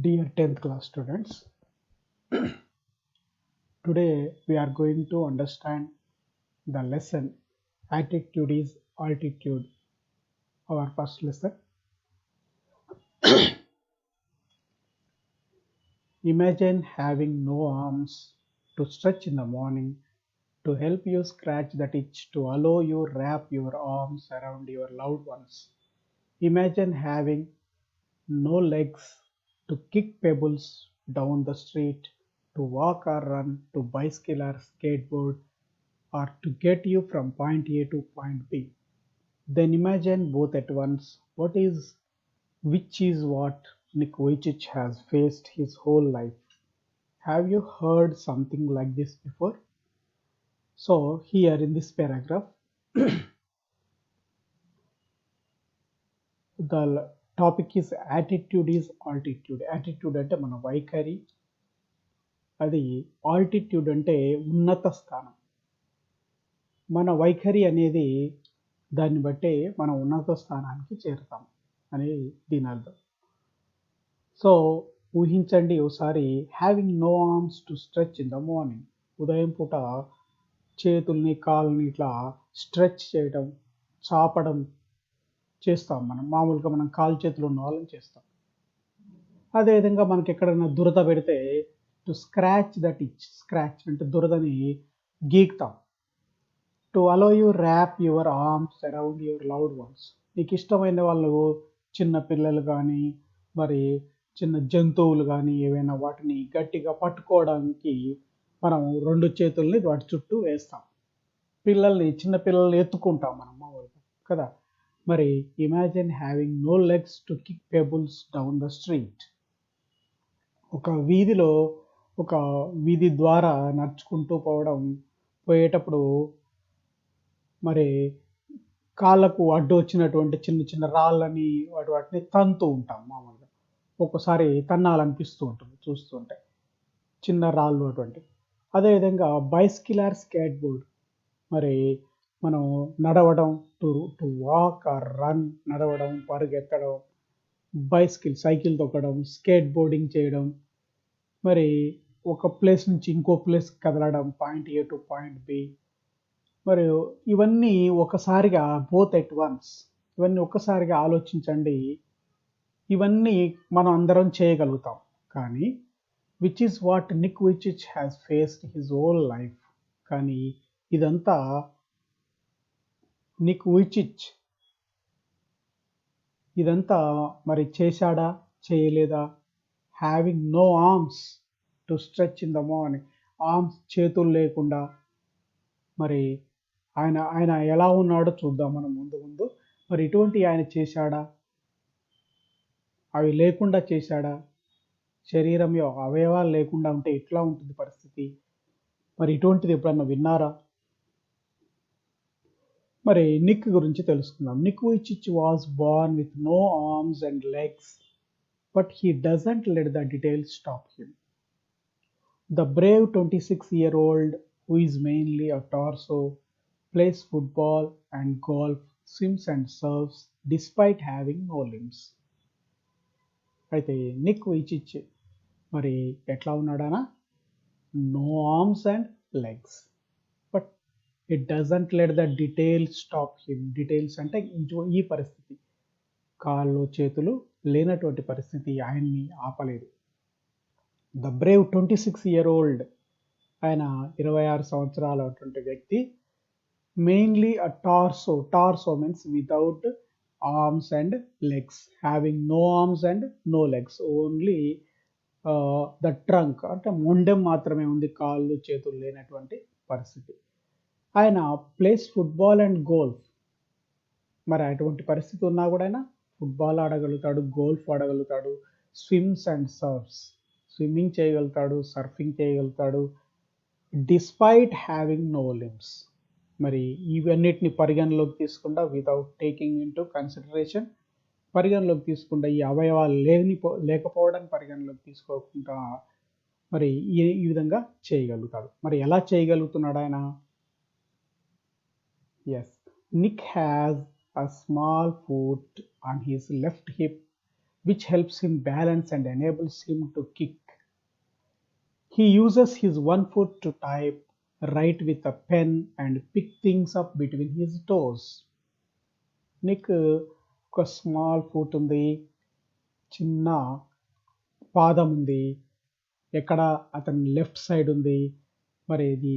Dear 10th class students, today we are going to understand the lesson Attitude is Altitude, our first lesson. Imagine having no arms to stretch in the morning, to help you scratch that itch, to allow you wrap your arms around your loved ones. Imagine having no legs to kick pebbles down the street, to walk or run, to bicycle or skateboard, or to get you from point A to point B. Then imagine both at once which is what Nick Vujicic has faced his whole life. Have you heard something like this before? So here in this paragraph, the topic is attitude is altitude. Attitude అంటే మన వైఖరి, అది altitude అంటే ఉన్నత స్థానం. మన వైఖరి అనేది దాన్ని బట్టే మనం ఉన్నత స్థానానికి చేరుతాం అని దీని అర్థం. సో ఊహించండి ఒకసారి, having no arms to stretch in the morning. ఉదయం పూట చేతుల్ని కాళ్ళని ఇట్లా స్ట్రెచ్ చేయడం, చాపడం చేస్తాం. మామూలుగా మనం కాలు చేతులు ఉన్న వాళ్ళని చేస్తాం. అదేవిధంగా మనకి ఎక్కడైనా దురద పెడితే to scratch that itch, scratch అంటే దురదని గీక్తాం. To allow you wrap your arms around your loved ones. నీకు ఇష్టమైన వాళ్ళు, చిన్న పిల్లలు కానీ మరి చిన్న జంతువులు కానీ ఏవైనా వాటిని గట్టిగా పట్టుకోవడానికి మనం రెండు చేతుల్ని వాటి చుట్టూ వేస్తాం. చిన్న పిల్లల్ని ఎత్తుకుంటాం మనం మామూలుగా కదా. మరి imagine having no legs to kick pebbles down the street. ఒక వీధి ద్వారా నడుచుకుంటూ పోయేటప్పుడు మరి కాళ్ళకు అడ్డు వచ్చినటువంటి చిన్న చిన్న రాళ్ళని వాటిని తంతూ ఉంటాం. మామూలుగా ఒక్కోసారి తన్నాలనిపిస్తూ ఉంటుంది చూస్తుంటే, చిన్న రాళ్ళు అటువంటి. అదేవిధంగా బైసికల్ ఆర్ స్కేట్ బోర్డ్, మరి మనం నడవడం, టు వాక్ ఆర్ రన్, నడవడం, పరుగెత్తడం, సైకిల్ తొక్కడం, స్కేట్ బోర్డింగ్ చేయడం, మరి ఒక ప్లేస్ నుంచి ఇంకో ప్లేస్ కదలడం, point A to point B. మరియు ఇవన్నీ ఒకసారిగా బోత్ ఎట్ వన్స్, ఇవన్నీ ఒక్కసారిగా ఆలోచించండి. ఇవన్నీ మనం అందరం చేయగలుగుతాం. కానీ which is what Nick Vujicic has faced his whole life. కానీ ఇదంతా నిక్ విచిచ్ ఇదంతా మరి చేశాడా, చేయలేదా? Having no arms to stretch in the morning, arms చేతులు లేకుండా. మరి ఆయన ఎలా ఉన్నాడో చూద్దాం మనం ముందు. మరి ఇటువంటి ఆయన చేశాడా, అవి లేకుండా చేశాడా? శరీరం అవయవాలు లేకుండా ఉంటే ఎట్లా ఉంటుంది పరిస్థితి? మరి ఇటువంటిది ఎప్పుడన్నా విన్నారా? మరి నిక్ గురించి తెలుసుకుందాం. Nick Vujicic was born with no arms and legs, but he doesn't let the details stop him. The brave 26-year-old, who is mainly a torso, plays football and golf, swims and surfs despite having no limbs. అయితే Nick Vujicic మరి ఎట్లా ఉన్నాడనా? No arms and legs, but it doesn't let the details stop him. Details అంటే ఈ పరిస్థితి, కాళ్ళు చేతులు లేనటువంటి పరిస్థితి ఆయన్ని ఆపలేదు. ద బ్రేవ్ 26-year-old, ఆయన 26 సంవత్సరాలటువంటి వ్యక్తి. Mainly a torso means without arms and legs, having no arms and no legs, only the trunk అంటే మొండెం మాత్రమే ఉంది, కాళ్ళు చేతులు లేనటువంటి పరిస్థితి. ఆయన ప్లేస్ ఫుట్బాల్ అండ్ గోల్ఫ్. మరి అటువంటి పరిస్థితి ఉన్నా కూడా ఆయన ఫుట్బాల్ ఆడగలుగుతాడు, గోల్ఫ్ ఆడగలుగుతాడు, స్విమ్స్ అండ్ సర్ఫ్స్, స్విమ్మింగ్ చేయగలుగుతాడు, సర్ఫింగ్ చేయగలుగుతాడు, డిస్పైట్ హ్యావింగ్ నో లిమ్స్. మరి ఇవన్నిటిని పరిగణలోకి తీసుకుండా, without taking in to consideration, పరిగణలోకి తీసుకుండా ఈ అవయవాలు లేకపోవడానికి పరిగణలోకి తీసుకోకుండా మరి ఈ విధంగా చేయగలుగుతాడు. మరి ఎలా చేయగలుగుతున్నాడు ఆయన? Yes, Nick has a small foot on his left hip which helps him balance and enables him to kick. He uses his one foot to type, write with a pen, and pick things up between his toes. Nick ఒక small foot ఉంది, చిన్న పాదం ఉంది, ఎక్కడ అతని left side ఉంది. మరి ఇది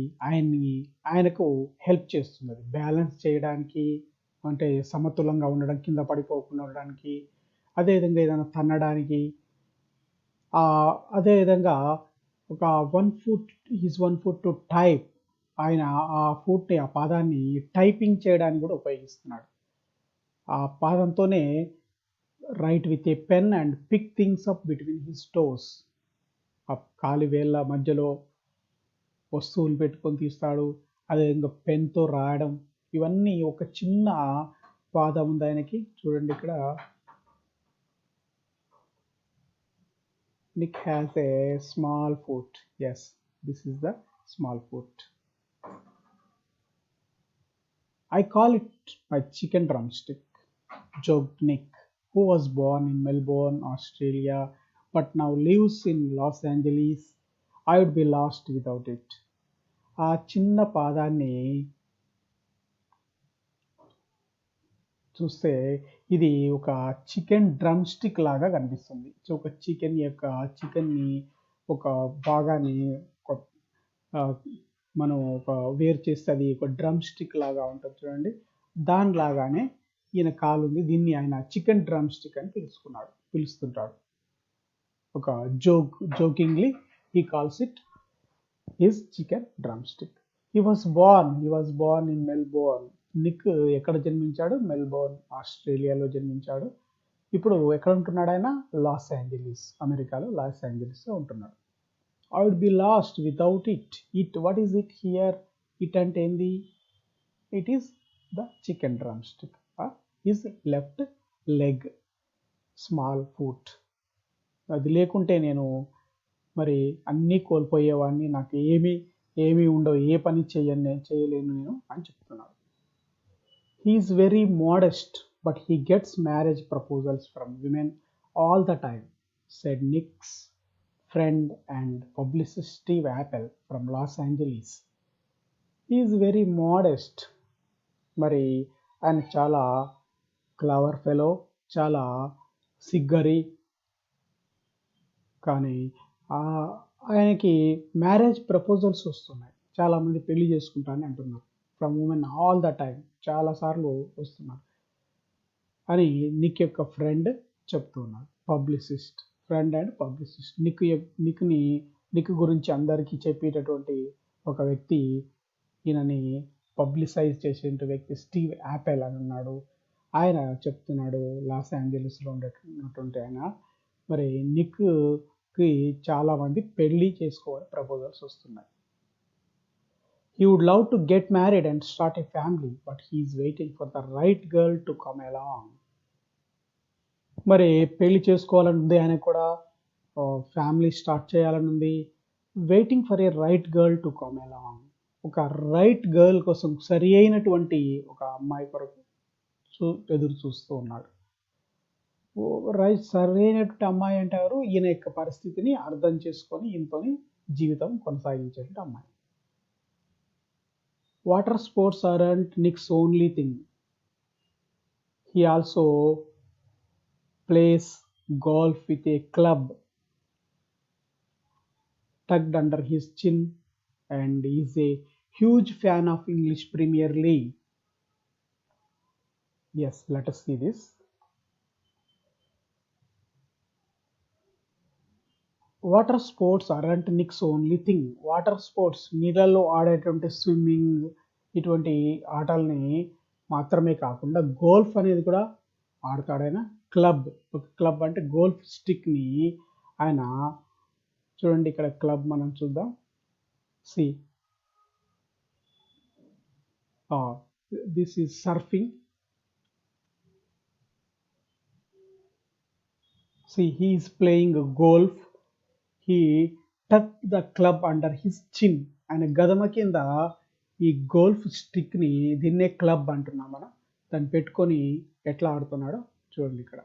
ఆయనకు హెల్ప్ చేస్తున్నది బ్యాలెన్స్ చేయడానికి, అంటే సమతులంగా ఉండడం, కింద పడిపోకుండా ఉండడానికి, అదేవిధంగా ఏదైనా తన్నడానికి. అదేవిధంగా ఒక వన్ ఫుట్ టు టైప్, ఆయన ఆ పాదాన్ని టైపింగ్ చేయడానికి కూడా ఉపయోగిస్తున్నాడు. ఆ పాదంతోనే write with a pen and pick things up between his toes, ఆ కాలి వేళ్ళ మధ్యలో వస్తువులు పెట్టుకొని తీస్తాడు. అదేవిధంగా పెన్తో రాయడం, ఇవన్నీ ఒక చిన్న పాదం ఉంది ఆయనకి. చూడండి ఇక్కడ Nick has a small foot. Yes, this is the small foot. I call it my chicken drumstick, joked Nick, who was born in Melbourne, Australia, but now lives in Los Angeles. I would be lost without it. ఆ చిన్న పాదాన్ని చూస్తే ఇది ఒక chicken drum stick లాగా కనిపిస్తుంది. So ఒక చికెన్ని ఒక భాగాన్ని మనం ఒక వేరు చేస్తే అది ఒక డ్రమ్ స్టిక్ లాగా ఉంటుంది చూడండి. దానిలాగానే ఈయన కాలు ఉంది. దీన్ని ఆయన చికెన్ డ్రమ్ స్టిక్ అని పిలుస్తుంటాడు. ఒక జోకింగ్లీ he calls it his chicken drum stick. He was Born in Melbourne. Nick ఎక్కడ జన్మించాడు? మెల్బోర్న్, ఆస్ట్రేలియాలో జన్మించాడు. ఇప్పుడు ఎక్కడ ఉంటున్నాడు ఆయన? లాస్ ఏంజలీస్, అమెరికాలో లాస్ ఏంజలీస్లో ఉంటున్నాడు. I would be lost without it. What is it here? It అంటే ఏంది? It is the chicken drumstick. His left leg, small foot. అది లేకుంటే నేను మరి అన్నీ కోల్పోయేవాడిని, నాకు ఏమీ ఉండవు, ఏ పని చేయలేను నేను అని చెప్తున్నాడు. He is very modest, but he gets marriage proposals from women all the time, said Nick's friend and publicist Steve Appel from Los Angeles. He is very modest. మరి ఆయన చాలా క్లవర్ ఫెలో, చాలా సిగ్గరి. కానీ ఆయనకి మ్యారేజ్ ప్రపోజల్స్ వస్తున్నాయి. చాలామంది పెళ్లి చేసుకుంటానని అంటున్నారు. From women all the time, చాలాసార్లు వస్తున్నారు అని నిక్ యొక్క ఫ్రెండ్ చెప్తున్నాడు. Friend and పబ్లిసిస్ట్. నిక్ గురించి అందరికీ చెప్పేటటువంటి ఒక వ్యక్తి, ఈయనని పబ్లిసైజ్ చేసే వ్యక్తి స్టీవ్ యాపెల్ అని ఉన్నాడు. ఆయన చెప్తున్నాడు లాస్ ఏంజలీస్లో ఉండేటటువంటి ఆయన. మరి నిక్కి చాలామంది పెళ్ళి చేసుకోవాలి ప్రపోజల్స్ వస్తున్నాయి. He would love to get married and start a family, but he is waiting for the right girl to come along. మరి పెళ్లి చేసుకోవాలని ఉంది, ఆయన కూడా ఫ్యామిలీ స్టార్ట్ చేయాలని ఉంది. Waiting for a right girl to come along, ఒక right girl కోసం, సరి అయినటువంటి ఒక అమ్మాయి కొరకు ఎదురు చూస్తూ ఉన్నాడు. సరైనటువంటి అమ్మాయి అంటారు ఈయన యొక్క పరిస్థితిని అర్థం చేసుకొని ఈయనతో జీవితం కొనసాగించేటువంటి అమ్మాయి. Water sports aren't Nick's only thing. He also plays golf with a club tucked under his chin and is a huge fan of English Premier League. Yes, let us see this. Water sports aren't Nick's only thing. Water sports, నీళ్ళల్లో ఆడేటువంటి swimming, ఇటువంటి ఆటల్ని మాత్రమే కాకుండా golf అనేది కూడా ఆడతాడు ఆయన. Club అంటే గోల్ఫ్ స్టిక్ని ఆయన, చూడండి ఇక్కడ క్లబ్ మనం చూద్దాం. This is surfing. he is playing golf. He tucked the club under his chin. ఆయన గదమ కింద ఈ గోల్ఫ్ స్టిక్ని, దీన్నే క్లబ్ అంటున్నాం మనం, దాన్ని పెట్టుకొని ఎట్లా ఆడుతున్నాడో చూడండి ఇక్కడ.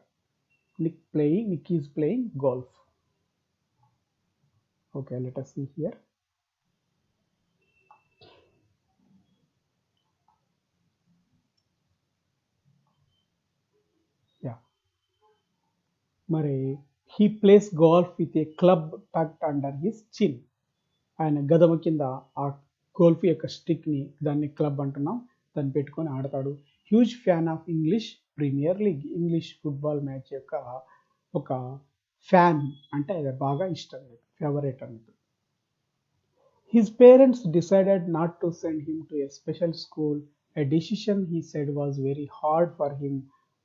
Nick is playing golf. Okay, let us see here. Yeah, మరి he plays golf with a club tucked under his chin. ఆయన గదమ కింద ఆ గోల్ఫ్ యొక్క స్టిక్ని, దాన్ని క్లబ్ అంటున్నాం, దాన్ని పెట్టుకొని ఆడతాడు. Huge fan of English premier league, English football match యొక్క ఒక ఫ్యాన్ అంటే అది బాగా ఇష్టం, ఫేవరెట్ అన్నట్టు. His parents decided not to send him to a special school, a decision he said was very hard for him,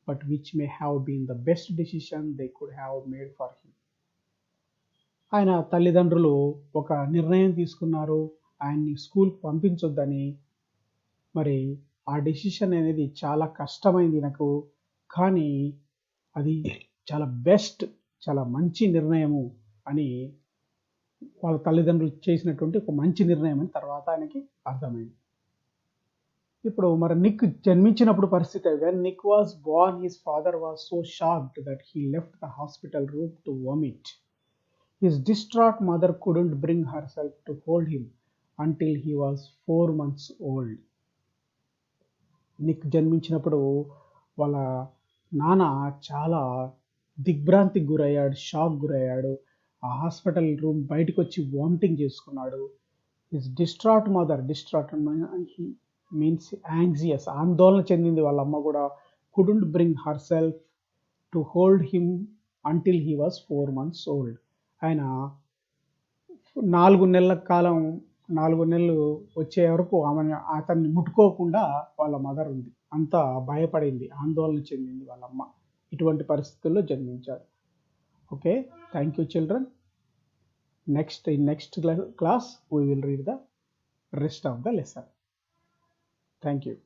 but which may have been the best decision they could have made for him. ఆయన తల్లిదండ్రులు ఒక నిర్ణయం తీసుకున్నారు, ఆయన్ని స్కూల్కి పంపించొద్దని. మరి ఆ decision అనేది చాలా కష్టమైంది నాకు, కానీ అది చాలా మంచి నిర్ణయము అని వాళ్ళ తల్లిదండ్రులు చేసినటువంటి ఒక మంచి నిర్ణయం అని తర్వాత ఆయనకి అర్థమైంది. ఇప్పుడు మరి నిక్ జన్మించినప్పుడు పరిస్థితి, when Nick was Born his father was so shocked that he left the hospital room to vomit. His distraught mother couldn't bring herself to hold him until he was 4 months old. Nick జన్మించినప్పుడు వాళ్ళ నాన్న చాలా దిగ్భ్రాంతికి గురయ్యాడు, shock గురయ్యాడు. ఆ hospital room బయటకు వచ్చి వామిటింగ్ చేసుకున్నాడు. హిస్ డిస్ట్రాట్ మదర్, డిస్ట్రాట్ మీన్స్ యాంగ్జియస్, ఆందోళన చెందింది వాళ్ళ అమ్మ కూడా. Couldn't bring her self to hold him until he was 4 months old. ఆయన 4 నెలలు వచ్చే వరకు అతన్ని ముట్టుకోకుండా వాళ్ళ మదర్ ఉంది. అంత భయపడింది, ఆందోళన చెందింది వాళ్ళ అమ్మ. ఇటువంటి పరిస్థితుల్లో జన్మించాడు. Okay, thank you children. In next class we will read the rest of the lesson. Thank you.